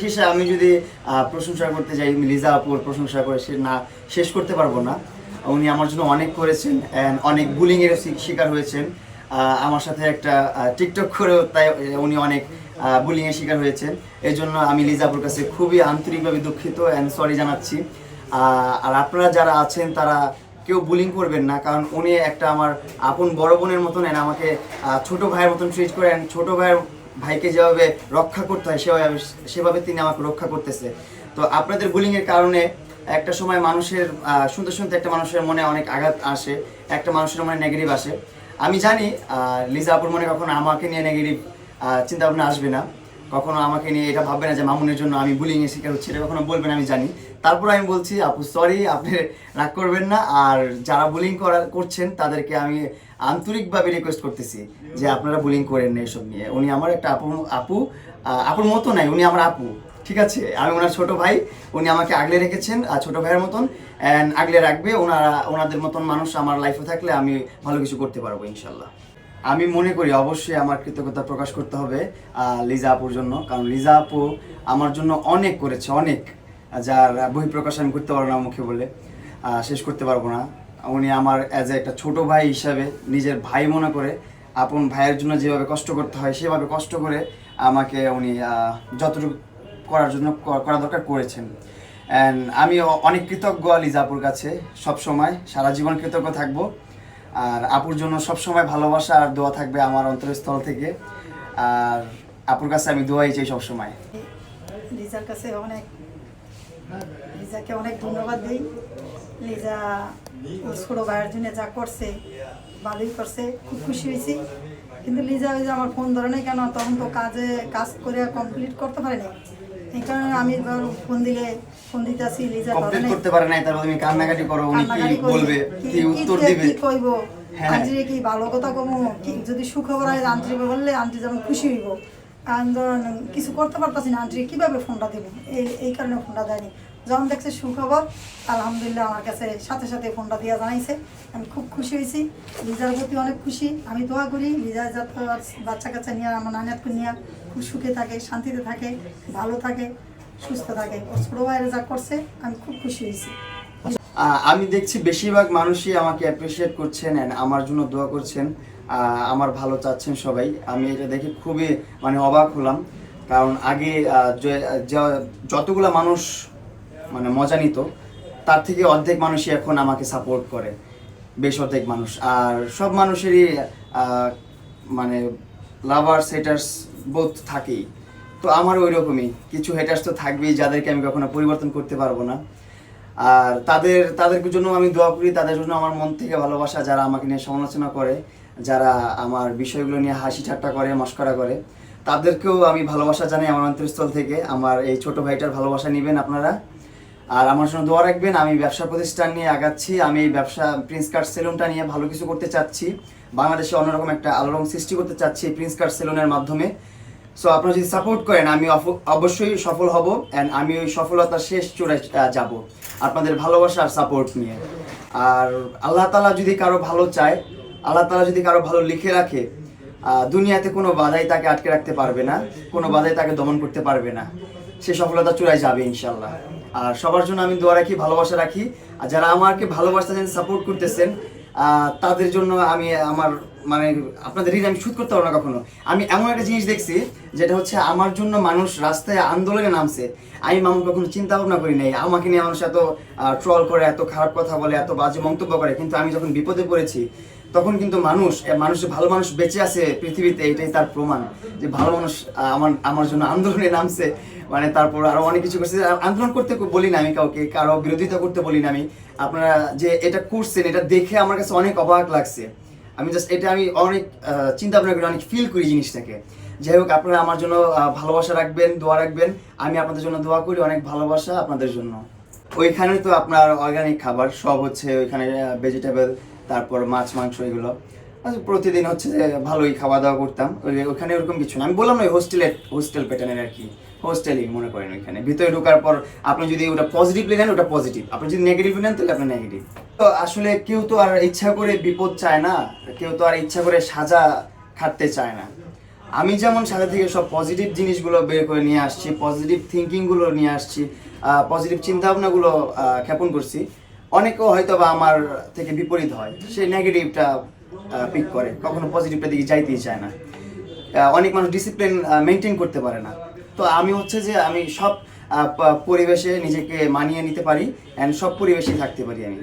শেষে আমি যদি প্রশংসা করতে যাই, লিজা আপুর প্রশংসা করে না শেষ করতে পারবো না। উনি আমার জন্য অনেক করেছেন অ্যান্ড অনেক বুলিংয়ের শিকার হয়েছেন। আমার সাথে একটা টিকটক করেও তাই উনি অনেক বুলিংয়ের শিকার হয়েছেন। এই জন্য আমি লিজা আপুর কাছে খুবই আন্তরিকভাবে দুঃখিত অ্যান্ড সরি জানাচ্ছি। আর আপনারা যারা আছেন তারা কেউ বুলিং করবেন না, কারণ উনি একটা আমার আপন বড় বোনের মতন অ্যান্ড আমাকে ছোট ভাইয়ের মতন ট্রিট করেন। ছোট ভাইকে যেভাবে রক্ষা করতে হয় সেভাবে তিনি আমাকে রক্ষা করতেছে। তো আপনাদের বুলিংয়ের কারণে একটা সময় মানুষের শুনতে শুনতে একটা মানুষের মনে অনেক আঘাত আসে, একটা মানুষের মনে নেগেটিভ আসে। আমি জানি লিজা আপুর মনে কখনো আমাকে নিয়ে নেগেটিভ চিন্তা ভাবনা আসবে না, কখনো আমাকে নিয়ে এটা ভাববে না যে মামুনের জন্য আমি বুলিংয়ের শিকার হচ্ছি, এটা কখনো বলবেন আমি জানি। তারপর আমি বলছি আপু সরি, আপনি রাগ করবেন না। আর যারা বুলিং করছেন তাদেরকে আমি আন্তরিকভাবে রিকোয়েস্ট করতেছি যে আপনারা বুলিং করেন না এসব নিয়ে। উনি আমার একটা আপুর মতো নাই, উনি আমার আপু, ঠিক আছে? আমি ওনার ছোট ভাই, উনি আমাকে আগলে রেখেছেন ছোট ভাইয়ের মতন অ্যান্ড আগলে রাখবে। ওনাদের মতন মানুষ আমার লাইফে থাকলে আমি ভালো কিছু করতে পারবো ইনশাল্লাহ। আমি মনে করি অবশ্যই আমার কৃতজ্ঞতা প্রকাশ করতে হবে লিজা আপুর জন্য, কারণ লিজা আপু আমার জন্য অনেক করেছে, অনেক, যার বহিঃপ্রকাশ আমি করতে পারবো না, মুখে বলে শেষ করতে পারবো না। উনি আমার অ্যাজ একটা ছোট ভাই হিসাবে নিজের ভাই মনে করে আপন ভাইয়ের জন্য যেভাবে কষ্ট করতে হয় সেভাবে কষ্ট করে আমাকে উনি যতটুকু করার জন্য করা দরকার করেছেন। অ্যান্ড আমি অনেক কৃতজ্ঞ লিজা আপুর কাছে, সবসময় সারা জীবন কৃতজ্ঞ থাকবো। আর আপুর জন্য সবসময় ভালোবাসা আর দোয়া থাকবে আমার অন্তরস্থল থেকে। আর আপুর কাছে আমি দোয়াই চাই সবসময়। লিজার কাছে লিজাকে অনেক ধন্যবাদ দিই। লিজা ছোট ভাইয়ের জন্য যা করছে ভালোই করছে, খুব খুশি হয়েছি। কিন্তু লিজা ওই যে আমার ফোন ধরে নাই কেন, তখন তো কাজ করে কমপ্লিট করতে পারেনি। এই কারণে আমি ফোন দিতে আসি, লিজা কমপ্লিট করতে পারে নাই, তারপর তুমি কান্নাকাটি করো, উনি কি বলবে, কি উত্তর দিবে, কি কইব, আন্টিরে কি ভালো কথা কমো, কি যদি সুখবর হয় আন্টি বললে আন্টি যেমন খুশি হইব। কারণ ধরুন কিছু করতে পারতাছি না, আন্টি কিভাবে ফোনটা দেবো, এই কারণে ফোনটা দেয়নি। যখন দেখছে সুখবর, আলহামদুলিল্লাহ আমার কাছে সাথে সাথে ফোনটা দিয়া জানাইছে। আমি খুব খুশি হয়েছি, লিজার প্রতি অনেক খুশি। আমি দোয়া করি লিজা যাতে বাচ্চা কাচ্চা নিয়ে, আমার নানিয়াকে নিয়ে খুব সুখে থাকে, শান্তিতে থাকে, ভালো থাকে, সুস্থ থাকে। ও ছোটো ভাইয়ের যা করছে আমি খুব খুশি হয়েছি। আমি দেখছি বেশিরভাগ মানুষই আমাকে অ্যাপ্রিসিয়েট করছেন অ্যান্ড আমার জন্য দোয়া করছেন, আমার ভালো চাচ্ছেন সবাই। আমি এটা দেখে খুবই অবাক হলাম, কারণ আগে যতগুলো মানুষ মজা নিত তার থেকে অর্ধেক মানুষই এখন আমাকে সাপোর্ট করে, বেশ অর্ধেক মানুষ। আর সব মানুষেরই লাভার্স হেটার্স বোধ থাকেই, তো আমার ওই রকমই কিছু হেটার্স তো থাকবেই যাদেরকে আমি কখনো পরিবর্তন করতে পারবো না। আর তাদের জন্য আমি দোয়া করি, তাদের জন্য আমার মন থেকে ভালোবাসা। যারা আমাকে নিয়ে সমালোচনা করে, যারা আমার বিষয়গুলো নিয়ে হাসি ঠাট্টা করে, মস্করা করে, তাদেরকেও আমি ভালোবাসা জানাই আমার অন্তরস্থল থেকে। আমার এই ছোট ভাইটার ভালোবাসা নেবেন আপনারা, আর আমার জন্য দোয়া রাখবেন। আমি ব্যবসা প্রতিষ্ঠান নিয়ে আগাচ্ছি, আমি এই ব্যবসা প্রিন্স কাট সেলুনটা নিয়ে ভালো কিছু করতে চাচ্ছি, বাংলাদেশে অন্যরকম একটা আলোড়ন সৃষ্টি করতে চাচ্ছি প্রিন্স কাট সেলুনের মাধ্যমে। সো আপনারা যদি সাপোর্ট করেন আমি অবশ্যই সফল হব অ্যান্ড আমি ওই সফলতার শেষ চূড়ায় যাব আপনাদের ভালোবাসা আর সাপোর্ট নিয়ে। আর আল্লাহ তাআলা যদি কারো ভালো চায়, আল্লাহ তাআলা যদি কারো ভালো লিখে রাখে, দুনিয়াতে কোনো বাধাই তাকে আটকে রাখতে পারবে না, কোনো বাধাই তাকে দমন করতে পারবে না, সে সফলতা চূড়ায় যাবে ইনশাল্লাহ। আর সবার জন্য আমি দোয়া রাখি, ভালোবাসা রাখি। আর যারা আমাকে ভালোবাসতেছেন, সাপোর্ট করতেছেন, তাদের জন্য আমি আমার আপনাদের ঋণ আমি শোধ করতে পারবো না কখনো। আমি এমন একটা জিনিস দেখছি যেটা হচ্ছে আমার জন্য মানুষ রাস্তায় আন্দোলনে নামছে, আমি মামুন কখনো চিন্তা ভাবনা করি নাই। আমাকে নিয়ে মানুষ এত ট্রল করে, এত খারাপ কথা বলে, এত বাজে মন্তব্য করে, কিন্তু আমি যখন বিপদে পড়েছি তখন কিন্তু ভালো মানুষ বেঁচে আছে পৃথিবীতে, এটাই তার প্রমাণ যে ভালো মানুষ আমার জন্য আন্দোলনে নামছে। তারপর আরো অনেক কিছু করছে। আন্দোলন করতে বলি না আমি কাউকে, কারো বিরোধিতা করতে বলি না আমি। আপনারা যে এটা করছেন, এটা দেখে আমার কাছে অনেক অবাক লাগছে। আমি অনেক চিন্তা ভাবনা করি, অনেক ফিল করি জিনিসটাকে। যাই হোক, আপনারা আমার জন্য ভালোবাসা রাখবেন, দোয়া রাখবেন। আমি আপনাদের জন্য দোয়া করি, অনেক ভালোবাসা আপনাদের জন্য। ওইখানে তো আপনার অর্গানিক খাবার সব হচ্ছে, ওইখানে ভেজিটেবল, তারপর মাছ মাংস, এগুলো প্রতিদিন হচ্ছে যে ভালোই খাওয়া দাওয়া করতাম। ওইখানে ওরকম কিছু না, আমি বললাম না হোস্টেল প্যাটার্নের আর কি, হোস্টেলই মনে করেন। ওইখানে ভিতরে ঢোকার পর আপনি যদি ওটা পজিটিভলি নেন ওটা পজিটিভ, আপনি যদি নেগেটিভলি নেন তাহলে আপনি নেগেটিভ। তো আসলে কেউ তো আর ইচ্ছা করে বিপদ চায় না, কেউ তো আর ইচ্ছা করে সাজা খাটতে চায় না। আমি যেমন সাথে থেকে সব পজিটিভ জিনিসগুলো বের করে নিয়ে আসছি, পজিটিভ থিঙ্কিংগুলো নিয়ে আসছি, পজিটিভ চিন্তাভাবনাগুলো খ্যাপন করছি, অনেকেও হয়তো বা আমার থেকে বিপরীত হয়, সেই নেগেটিভটা পিক করে, কখনো পজিটিভটা দিকে যাইতেই চায় না। অনেক মানুষ ডিসিপ্লিন মেনটেন করতে পারে না। তো আমি হচ্ছে যে আমি সব পরিবেশে নিজেকে মানিয়ে নিতে পারি অ্যান্ড সব পরিবেশেই থাকতে পারি আমি।